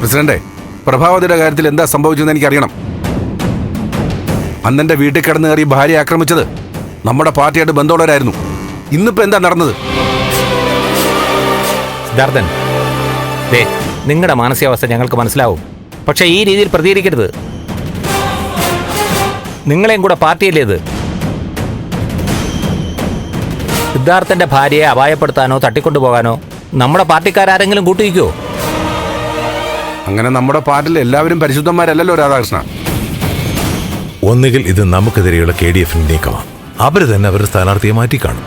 പ്രസിഡന്റെ, പ്രഭാവതിയുടെ കാര്യത്തിൽ എന്താ സംഭവിച്ചതെന്ന് എനിക്കറിയണം. അന്നെന്റെ വീട്ടിൽ കിടന്നു കയറി ഭാര്യ ആക്രമിച്ചത് നമ്മുടെ പാർട്ടിയായിട്ട് ബന്ധമുള്ളവരായിരുന്നു. ഇന്നിപ്പോ എന്താ നടന്നത്? സിദ്ധാർത്ഥൻ, നിങ്ങളുടെ മാനസികാവസ്ഥ ഞങ്ങൾക്ക് മനസ്സിലാവും. പക്ഷേ ഈ രീതിയിൽ പ്രതികരിക്കരുത്. നിങ്ങളെയും കൂടെ പാർട്ടിയല്ലേ ഇത്? സിദ്ധാർത്ഥന്റെ ഭാര്യയെ അപായപ്പെടുത്താനോ തട്ടിക്കൊണ്ടുപോകാനോ നമ്മുടെ പാർട്ടിക്കാരെങ്കിലും കൂട്ടിവയ്ക്കുമോ? അങ്ങനെ നമ്മുടെ പാർട്ടിയിൽ എല്ലാവരും പരിശുദ്ധന്മാരല്ലല്ലോ രാധാകൃഷ്ണ. ഒന്നുകിൽ ഇത് നമുക്കെതിരെയുള്ള KDF നീക്കമാണ്. അവര് തന്നെ അവരുടെ സ്ഥാനാർത്ഥിയെ മാറ്റിക്കാണും.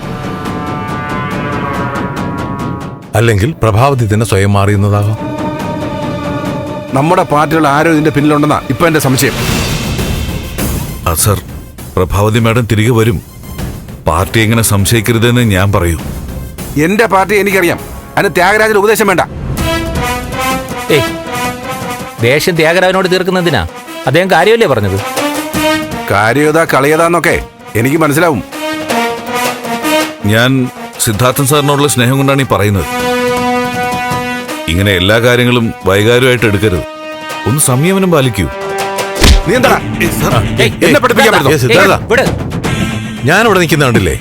അല്ലെങ്കിൽ പ്രഭാവതി തന്നെ സ്വയം മാറിയുന്നതാകാം. നമ്മുടെ പാർട്ടിയുള്ള ആരോ ഇതിന്റെ പിന്നിലുണ്ടെന്നാ ഇപ്പൊ എന്റെ സംശയം. സർ, പ്രഭാവതി മാഡം തിരികെ വരും. പാർട്ടി എങ്ങനെ സംശയിക്കരുതെന്ന് ഞാൻ പറയൂ. എന്റെ പാർട്ടി എനിക്കറിയാം. അതിന് ത്യാഗരാജന് ഉപദേശം വേണ്ട. ദേഷ്യം ത്യാഗരാജനോട് തീർക്കുന്നതിനാ അദ്ദേഹം കാര്യമല്ലേ പറഞ്ഞത്? കാര്യതാ കളിയതാന്നൊക്കെ എനിക്ക് മനസ്സിലാവും. ഞാൻ സിദ്ധാർത്ഥൻ സാറിനോടുള്ള സ്നേഹം കൊണ്ടാണ് ഈ പറയുന്നത്. ഇങ്ങനെ എല്ലാ കാര്യങ്ങളും വൈകാരികമായിട്ട് എടുക്കരുത്. ഒന്ന് സംയമനം പാലിക്കൂ. നീ എന്താ എന്നെ പഠിപ്പിക്കാൻ പറ്റുമോ? ഞാനിവിടെ നിൽക്കുന്ന കണ്ടില്ലേ?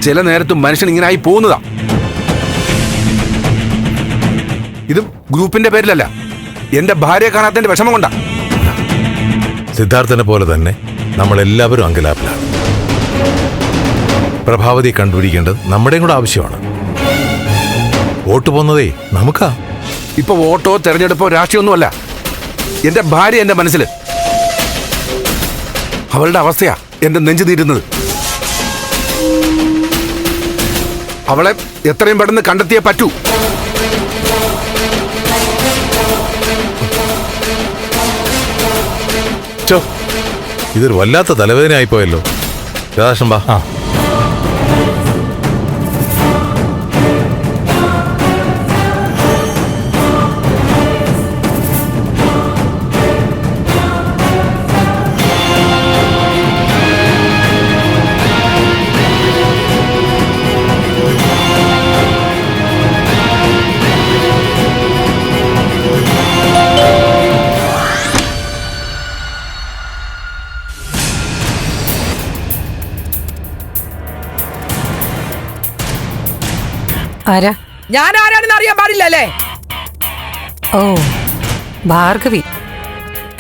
ചില നേരത്തും മനുഷ്യൻ ഇങ്ങനെ ആയി പോകുന്നതാ. ഇത് ഗ്രൂപ്പിന്റെ പേരിലല്ല, എന്റെ ഭാര്യയെ കാണാത്തതിന്റെ വിഷമം കൊണ്ടാ. സിദ്ധാർത്ഥനെ പോലെ തന്നെ നമ്മളെല്ലാവരും അങ്കലാപ്പിലാണ്. പ്രഭാവതിയെ കണ്ടുപിടിക്കേണ്ടത് നമ്മുടെയും കൂടെ ആവശ്യമാണ്. വോട്ട് പോകുന്നതേ നമുക്കാ. ഇപ്പൊ വോട്ടോ തെരഞ്ഞെടുപ്പോ രാഷ്ട്രീയമൊന്നുമല്ല. എന്റെ ഭാര്യ എന്റെ മനസ്സിൽ. അവളുടെ അവസ്ഥയാ എന്റെ നെഞ്ചു നീരുന്നത്. അവളെ എത്രയും പെട്ടെന്ന് കണ്ടെത്തിയേ പറ്റൂ. ഇതൊരു വല്ലാത്ത തലവേദന ആയിപ്പോയല്ലോ. രാധാകൃഷ്ണൻ ബാ. ആരാ? ഞാൻ ആരാണെന്ന് അറിയാൻ പാടില്ലല്ലേ? ഓ, ഭാർഗവി.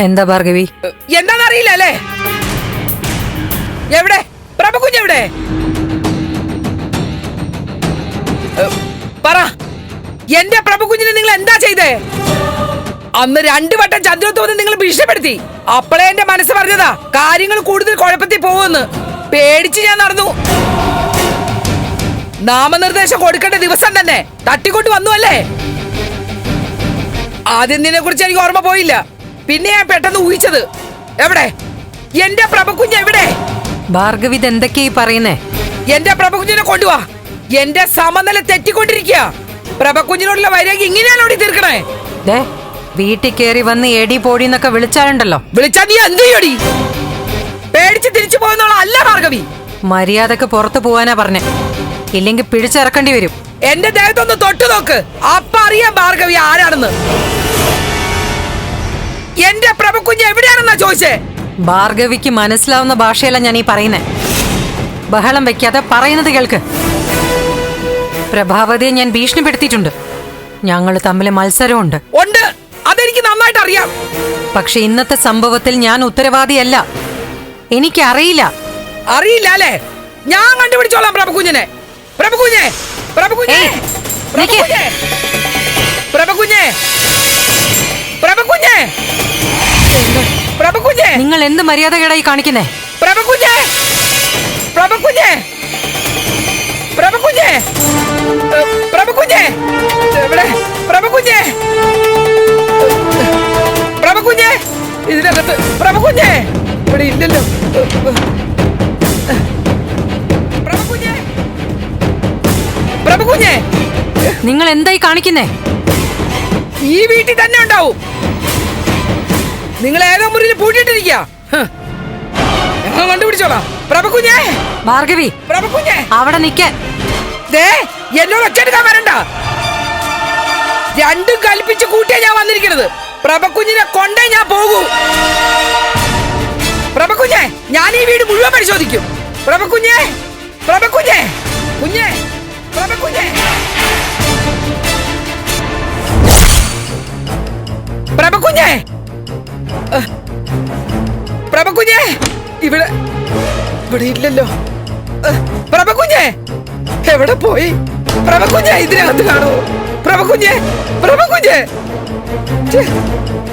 എന്താ ഭാർഗവി? എന്താണെന്നറിയില്ലല്ലേ? എവിടെ പ്രഭകുഞ്ഞെവിടെ? പറ, എന്റെ പ്രഭകുഞ്ഞിനെ നിങ്ങൾ എന്താ ചെയ്തേ? അന്ന് 2 വട്ടം ചന്ദ്രത്തോന്ന് നിങ്ങൾ ഭീഷണിപ്പെടുത്തി. അപ്പോഴേ എന്റെ മനസ്സ് പറഞ്ഞതാ കാര്യങ്ങൾ കൂടുതൽ കുഴപ്പത്തിൽ പോകുമെന്ന്. പേടിച്ച് ഞാൻ നടന്നു. നാമനിർദ്ദേശം കൊടുക്കേണ്ട ദിവസം തന്നെ തട്ടിക്കൊണ്ട് വന്നു അല്ലേ? ആദ്യം നിന്നെ കുറിച്ച് എനിക്ക് ഓർമ്മ പോയില്ല. പിന്നെ ഞാൻ പെട്ടെന്ന് ഊഹിച്ചത്. എവിടെ എന്റെ പ്രഭകുഞ്ഞ്? എവിടെ? ഭാർഗവി എന്തൊക്കെയായി പറയുന്നേ? എന്റെ പ്രഭകുഞ്ഞിനെ കൊണ്ടുവാ. എന്റെ സമനില തെറ്റിക്കൊണ്ടിരിക്കുക. പ്രഭകുഞ്ഞിനോടുള്ള വൈരാഗ്യം ഇങ്ങനെയാണോ തീർക്കണേ? വീട്ടിൽ കയറി വന്ന് എടി പോടിന്നൊക്കെ വിളിച്ചാലുണ്ടല്ലോ. വിളിച്ചാ നീ എന്ത് ചെയ്യടി? പേടിച്ച് തിരിച്ചു പോകുന്നുള്ള അല്ല ഭാർഗവി. മര്യാദക്ക് പുറത്തു പോവാനാ പറഞ്ഞേ. ഇല്ലെങ്കിൽ പിടിച്ചിറക്കേണ്ടി വരും. എന്റെ ദേഹത്തൊന്ന് തൊട്ടു നോക്ക്. അപ്പ അറിയാം ഭാർഗവി ആരാണെന്ന്. എന്റെ പ്രഭകുഞ്ഞ് എവിടെയാണെന്നാ ചോദിച്ചേ? ഭാർഗവിക്ക് മനസ്സിലാവുന്ന ഭാഷയല്ല ഞാൻ ഈ പറയുന്നേ. ബഹളം വെക്കാതെ പറയുന്നത് കേൾക്ക്. പ്രഭാവതിയെ ഞാൻ ഭീഷണിപ്പെടുത്തിയിട്ടുണ്ട്. ഞങ്ങൾ തമ്മിൽ മത്സരമുണ്ട്. ഉണ്ട്, അതെനിക്ക് നന്നായിട്ട് അറിയാം. പക്ഷെ ഇന്നത്തെ സംഭവത്തിൽ ഞാൻ ഉത്തരവാദിയല്ല. എനിക്കറിയില്ല. അറിയില്ല അല്ലേ? ഞാൻ കണ്ടുപിടിച്ചോളാം പ്രഭകുഞ്ഞിനെ. പ്രഭകുഞ്ഞെ, പ്രഭകുഞ്ഞെ, പ്രഭകുഞ്ഞെ, പ്രഭകുഞ്ഞെ, പ്രഭകുഞ്ഞെ, പ്രഭകുഞ്ഞെ. നിങ്ങൾ എന്ത് മര്യാദകേടായി കാണിക്കുന്നേ? പ്രഭകുഞ്ഞെ, പ്രഭകുഞ്ഞെ, പ്രഭകുഞ്ഞെ, പ്രഭകുഞ്ഞെ, എവിടെ? പ്രഭകുഞ്ഞെ, പ്രഭകുഞ്ഞെ, ഇതിനകത്ത് പ്രഭകുഞ്ഞെ ഇവിടെ ഇല്ലല്ലോ. പ്രഭകുഞ്ഞെ, നിങ്ങൾ എന്തായി കാണിക്കുന്നേ? ഈ വീട്ടിൽ തന്നെ ഉണ്ടാവും. നിങ്ങൾ ഏതോ മുറിയിൽ പൂട്ടിയിട്ടിരിക്കുക. ഞങ്ങൾ കണ്ടുപിടിച്ചോളാം. പ്രഭകുഞ്ഞെ, ഭാർഗവി, പ്രഭകുഞ്ഞെ, അവിടെ നിൽക്കാൻ. എന്നോട് ഒച്ചെടുക്കാൻ വരണ്ട. രണ്ടും കൽപ്പിച്ച് കൂട്ടിയാ ഞാൻ വന്നിരിക്കുന്നത്. പ്രഭകുഞ്ഞിനെ കൊണ്ടേ ഞാൻ പോകൂ. പ്രഭകുഞ്ഞെ, ഞാൻ ഈ വീട് മുഴുവൻ പരിശോധിക്കും. പ്രഭകുഞ്ഞെ, പ്രഭകുഞ്ഞെ, കുഞ്ഞെ, പ്രഭകുഞ്ഞെ, പ്രഭകുഞ്ഞെ, പ്രഭകുഞ്ഞെ, ഇവിടെ ഇവിടെ ഇല്ലല്ലോ. പ്രഭകുഞ്ഞെ എവിടെ പോയി? പ്രഭകുഞ്ഞെ ഇതിനകത്ത് കാണൂ. പ്രഭകുഞ്ഞെ, പ്രഭകുഞ്ഞെ, ഛെ,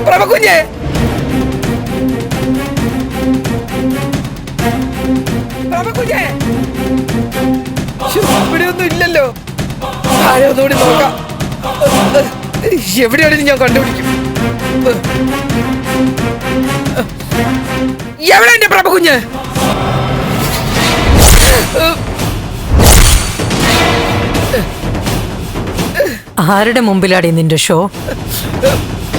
പ്രഭകുഞ്ഞെ, പ്രഭകുഞ്ഞെ, ഇവിടെ ഒന്നും ഇല്ലല്ലോ. ആരെ ഒന്നുകൂടി നോക്കാം. എവിടെയാണെങ്കിലും ഞാൻ കണ്ടുപിടിക്കും. എവിടെ എന്റെ പ്രഭകുഞ്ഞ്? ആരുടെ മുമ്പിലാടി നിന്റെ ഷോ?